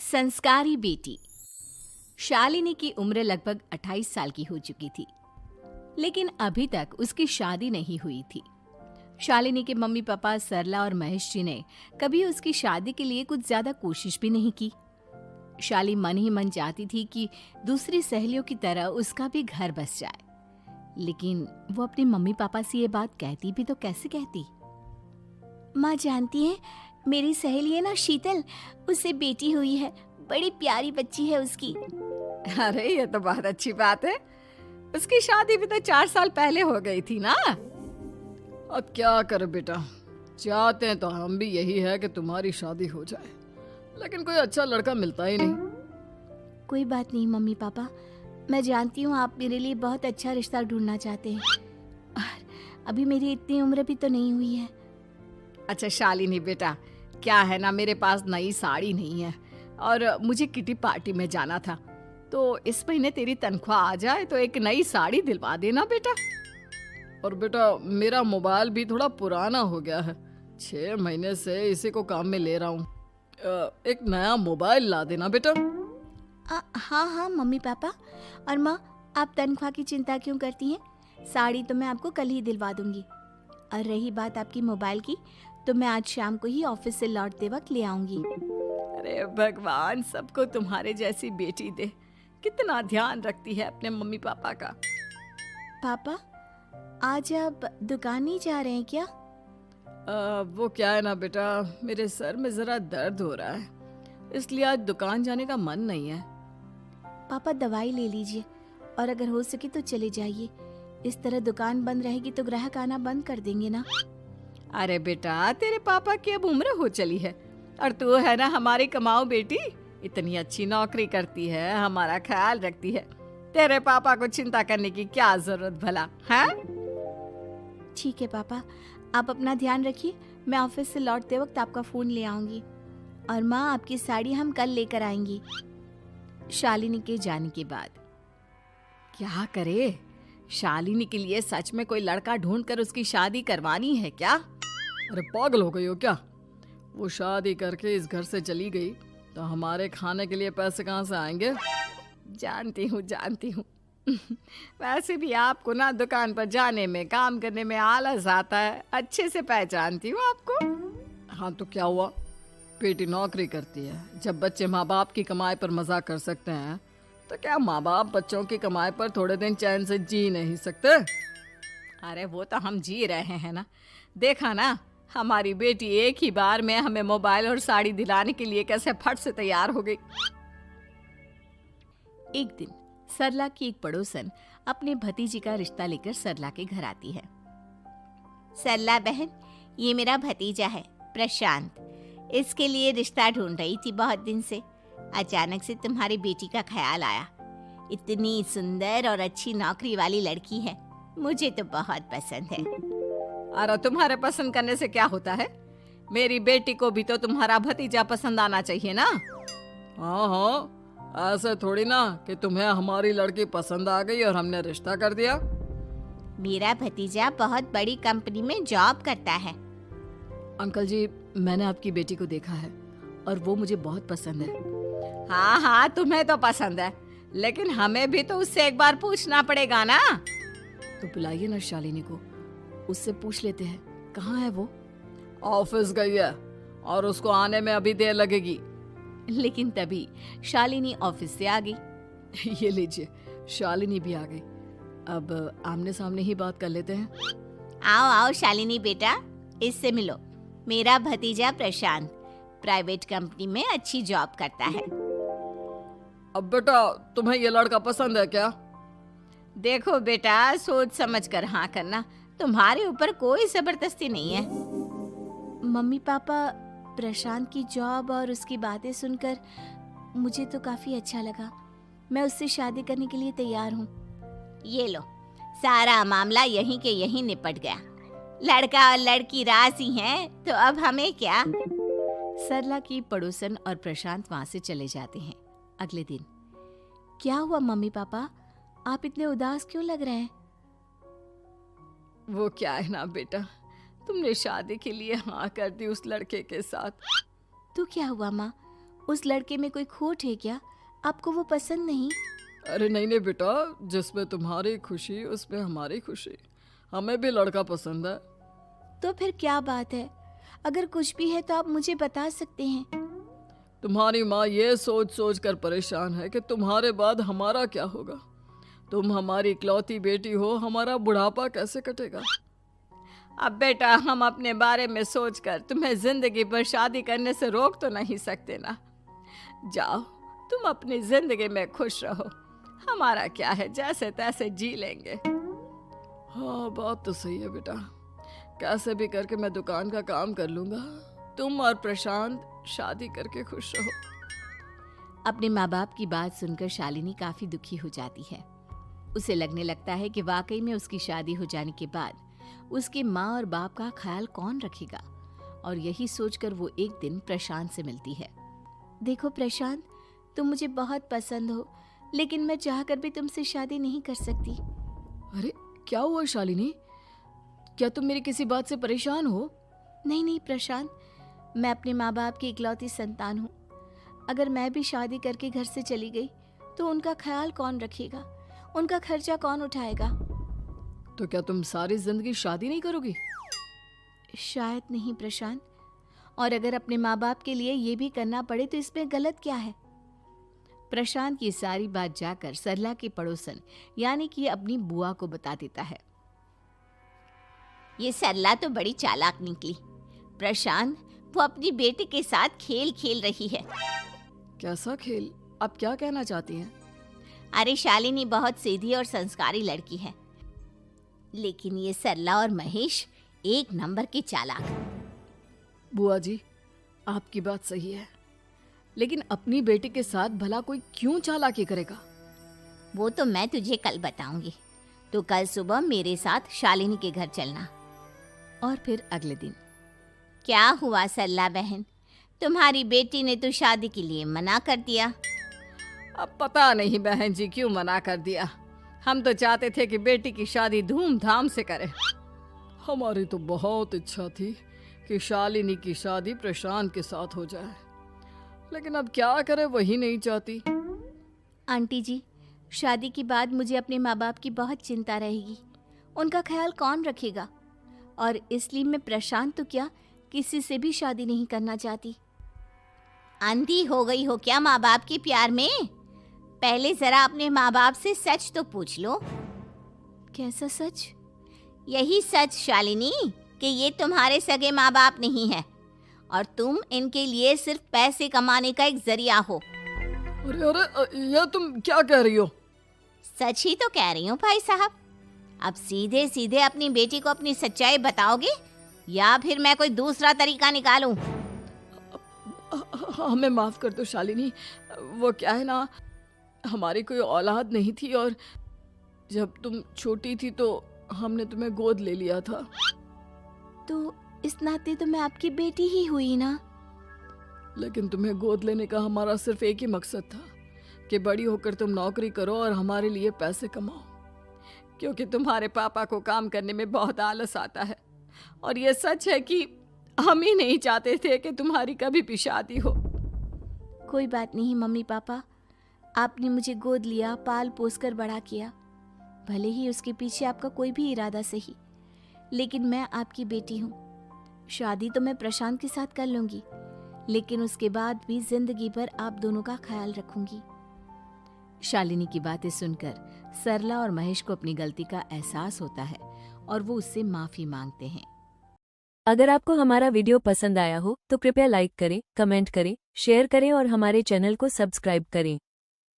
संस्कारी बेटी। शालिनी की उम्र लगभग 28 साल की हो चुकी थी, लेकिन अभी तक उसकी शादी नहीं हुई थी। शालिनी के मम्मी पापा सरला और महेश जी ने कभी उसकी शादी के लिए कुछ ज्यादा कोशिश भी नहीं की। शाली मन ही मन चाहती थी कि दूसरी सहेलियों की तरह उसका भी घर बस जाए, लेकिन वो अपने मम्मी पापा से ये बात कहती भी तो कैसे कहती। माँ जानती है, मेरी सहेली है ना शीतल, उससे बेटी हुई है, बड़ी प्यारी बच्ची है उसकी। अरे ये तो बहुत अच्छी बात है। उसकी शादी भी तो 4 साल पहले हो गई थी ना। अब क्या करे बेटा, चाहते हैं तो हम भी यही है कि तुम्हारी शादी हो जाए, लेकिन कोई अच्छा लड़का मिलता ही नहीं। कोई बात नहीं मम्मी पापा, मैं जानती हूँ आप मेरे लिए बहुत अच्छा रिश्ता ढूंढना चाहते हैं, और अभी मेरी इतनी उम्र भी तो नहीं हुई है। अच्छा शालिनी बेटा, क्या है ना, मेरे पास नई साड़ी नहीं है और मुझे किटी पार्टी में जाना था, तो इस महीने तेरी तनख्वाह आ जाए तो एक नई साड़ी दिलवा देना बेटा। और बेटा मेरा मोबाइल भी थोड़ा पुराना हो गया है, 6 महीने से इसी को काम में ले रहा हूँ। एक नया मोबाइल ला देना बेटा। हाँ हाँ मम्मी पापा। और माँ, आप तनख्वाह की चिंता क्यों करती हैं? साड़ी तो मैं आपको कल ही दिलवा दूंगी। और रही बात आपकी मोबाइल की, तो मैं आज शाम को ही ऑफिस से लौटते वक्त ले आऊंगी। अरे भगवान सबको तुम्हारे जैसी बेटी दे, कितना ध्यान रखती है अपने मम्मी पापा का। पापा, आज आप दुकान नहीं जा रहे हैं क्या? वो क्या है ना बेटा, मेरे सर में जरा दर्द हो रहा है, इसलिए आज दुकान जाने का मन नहीं है। पापा दवाई ले लीजिए, और अगर हो सके तो चले जाइए। इस तरह दुकान बंद रहेगी तो ग्राहक आना बंद कर देंगे ना। अरे बेटा, तेरे पापा की अब उम्र हो चली है, और तू है ना हमारी कमाऊ बेटी, इतनी अच्छी नौकरी करती है, हमारा ख्याल रखती है, तेरे पापा को चिंता करने की क्या जरूरत भला है? ठीक है पापा, आप अपना ध्यान रखिए। मैं ऑफिस से लौटते वक्त आपका फोन ले आऊंगी। और माँ, आपकी साड़ी हम कल लेकर आएंगी। शालिनी के जाने के बाद क्या करे, शालिनी के लिए सच में कोई लड़का ढूंढकर उसकी शादी करवानी है क्या? अरे पागल हो गई हो क्या? वो शादी करके इस घर से चली गई तो हमारे खाने के लिए पैसे कहाँ से आएंगे? जानती हूँ वैसे भी आपको ना दुकान पर जाने में, काम करने में आलस आता है, अच्छे से पहचानती हूँ आपको। हाँ तो क्या हुआ, बेटी नौकरी करती है, जब बच्चे माँ बाप की कमाई पर मजाक कर सकते हैं, तो क्या माँ बाप बच्चों की कमाई पर थोड़े दिन चैन से जी नहीं सकते? अरे वो तो हम जी रहे हैं ना, देखा ना हमारी बेटी एक ही बार में हमें मोबाइल और साड़ी दिलाने के लिए कैसे फट से तैयार हो गई। एक दिन सरला की एक पड़ोसन अपने भतीजी का रिश्ता लेकर सरला के घर आती है। सरला बहन, ये मेरा भतीजा है प्रशांत, इसके लिए रिश्ता ढूंढ रही थी बहुत दिन से। अचानक से तुम्हारी बेटी का ख्याल आया। इतनी सुंदर और अच्छी नौकरी वाली लड़की है, मुझे तो बहुत पसंद है। अरे तुम्हारे पसंद करने से क्या होता है, मेरी बेटी को भी तो तुम्हारा भतीजा पसंद आना चाहिए ना। हाँ, ऐसे थोड़ी ना कि तुम्हें हमारी लड़की पसंद आ गई और हमने रिश्ता कर दिया। मेरा भतीजा बहुत बड़ी कंपनी में जॉब करता है। अंकल जी, मैंने आपकी बेटी को देखा है और वो मुझे बहुत पसंद है। हाँ, तुम्हें तो पसंद है, लेकिन हमें भी तो उससे एक बार पूछना पड़ेगा ना। तो बुलाइए ना शालिनी को, उससे पूछ लेते हैं कहाँ है वो। ऑफिस गई है और उसको आने में अभी देर लगेगी। लेकिन तभी शालिनी ऑफिस से आ गई। ये लीजिए, शालिनी भी आ गई। अब आमने सामने ही बात कर लेते हैं। आओ आओ शालिनी बेटा, इससे मिलो। मेरा भतीजा प्रशांत प्राइवेट कंपनी में अच्छी जॉब करता है। अब बेटा, तुम्हें ये लड़का पसंद है क्या? देखो बेटा, सोच समझ कर हाँ करना, तुम्हारे ऊपर कोई जबरदस्ती नहीं है। मम्मी पापा, प्रशांत की जॉब और उसकी बातें सुनकर मुझे तो काफी अच्छा लगा। मैं उससे शादी करने के लिए तैयार हूँ। ये लो, सारा मामला यहीं के यहीं निपट गया। लड़का और लड़की राजी हैं, तो अब हमें क्या। सरला की पड़ोसन और प्रशांत वहां से चले जाते हैं। अगले दिन, क्या हुआ मम्मी पापा, आप इतने उदास क्यों लग रहे हैं? वो क्या है ना बेटा, तुमने शादी के लिए हाँ कर दी उस लड़के के साथ। तो क्या हुआ माँ, उस लड़के में कोई खोट है क्या? आपको वो पसंद नहीं? अरे नहीं नहीं बेटा, जिसमें तुम्हारी खुशी उसमें हमारी खुशी। हमें भी लड़का पसंद है। तो फिर क्या बात है? अगर कुछ भी है तो आप मुझे बता सकते हैं। तुम्हारी माँ ये सोच सोच कर परेशान है कि तुम्हारे बाद हमारा क्या होगा। तुम हमारी इकलौती बेटी हो, हमारा बुढ़ापा कैसे कटेगा। अब बेटा, हम अपने बारे में सोचकर तुम्हें जिंदगी भर शादी करने से रोक तो नहीं सकते ना। जाओ, तुम अपनी जिंदगी में खुश रहो, हमारा क्या है, जैसे तैसे जी लेंगे। हाँ, बात तो सही है बेटा। कैसे भी करके मैं दुकान का काम कर लूंगा। तुम और प्रशांत शादी करके खुश रहो। अपने माँ बाप की बात सुनकर शालिनी काफी दुखी हो जाती है। उसे लगने लगता है कि वाकई में उसकी शादी हो जाने के बाद उसकी माँ और बाप का ख्याल कौन रखेगा। और यही सोचकर वो एक दिन प्रशांत से मिलती है। देखो प्रशांत, तुम मुझे बहुत पसंद हो, लेकिन मैं चाहकर भी तुमसे शादी नहीं कर सकती। अरे क्या हुआ शालिनी? क्या तुम मेरी किसी बात से परेशान हो? नहीं नहीं प्रशांत, मैं अपने माँ बाप की इकलौती संतान हूँ। अगर मैं भी शादी करके घर से चली गई तो उनका ख्याल कौन रखेगा, उनका खर्चा कौन उठाएगा। तो क्या तुम सारी जिंदगी शादी नहीं करोगी? शायद नहीं प्रशांत, और अगर अपने माँ बाप के लिए ये भी करना पड़े तो इसमें गलत क्या है। प्रशांत की सारी बात जाकर सरला के पड़ोसन यानी कि अपनी बुआ को बता देता है। ये सरला तो बड़ी चालाक निकली। प्रशांत, वो अपनी बेटी के साथ खेल खेल रही है। कैसा खेल? आप क्या कहना चाहती हैं? अरे शालिनी बहुत सीधी और संस्कारी लड़की है, लेकिन ये सरला और महेश एक नंबर के चालाक। बुआ जी, आपकी बात सही है, लेकिन अपनी बेटी के साथ भला कोई क्यों चालाकी करेगा? वो तो मैं तुझे कल बताऊंगी। तो कल सुबह मेरे साथ शालिनी के घर चलना। और फिर अगले दिन। क्या हुआ सरला बहन, तुम्हारी बेटी ने तो शादी के लिए मना कर दिया। अब पता नहीं बहन जी क्यों मना कर दिया। हम तो चाहते थे कि बेटी की शादी धूमधाम से करें। हमारी तो बहुत इच्छा थी कि शालिनी की शादी प्रशांत के साथ हो जाए, लेकिन अब क्या करे, वही नहीं चाहती। आंटी जी, शादी के बाद मुझे अपने माँ बाप की बहुत चिंता रहेगी। उनका ख्याल कौन रखेगा, और इसलिए मैं प्रशांत तो क्या किसी से भी शादी नहीं करना चाहती। अंधी हो गई हो क्या माँ बाप के प्यार में? पहले जरा अपने माँ बाप से सच तो पूछ लो। कैसा सच? यही सच शालिनी कि ये तुम्हारे सगे माँ बाप नहीं है और तुम इनके लिए सिर्फ पैसे कमाने का एक जरिया हो। अरे अरे, ये तुम क्या कह रही हो? सच ही तो कह रही हूँ भाई साहब। अब सीधे सीधे अपनी बेटी को अपनी सच्चाई बताओगे या फिर मैं कोई दूसरा तरीका निकालूं? हमें माफ कर दो शालिनी। वो क्या है ना, हमारी कोई औलाद नहीं थी और जब तुम छोटी थी तो हमने तुम्हें गोद ले लिया था। तो इस नाते तो मैं आपकी बेटी ही हुई ना। लेकिन तुम्हें गोद लेने का हमारा सिर्फ एक ही मकसद था कि बड़ी होकर तुम नौकरी करो और हमारे लिए पैसे कमाओ, क्योंकि तुम्हारे पापा को काम करने में बहुत आलस आता है। और ये सच है कि हम ही नहीं चाहते थे कि तुम्हारी कभी भी शादी हो। कोई बात नहीं मम्मी पापा, आपने मुझे गोद लिया, पाल पोस कर बड़ा किया। भले ही उसके पीछे आपका कोई भी इरादा सही, लेकिन मैं आपकी बेटी हूँ। शादी तो मैं प्रशांत के साथ कर लूंगी, लेकिन उसके बाद भी जिंदगी भर आप दोनों का ख्याल रखूंगी। शालिनी की बातें सुनकर सरला और महेश को अपनी गलती का एहसास होता है और वो उससे माफी मांगते हैं। अगर आपको हमारा वीडियो पसंद आया हो तो कृपया लाइक करें, कमेंट करें, शेयर करें और हमारे चैनल को सब्सक्राइब करें।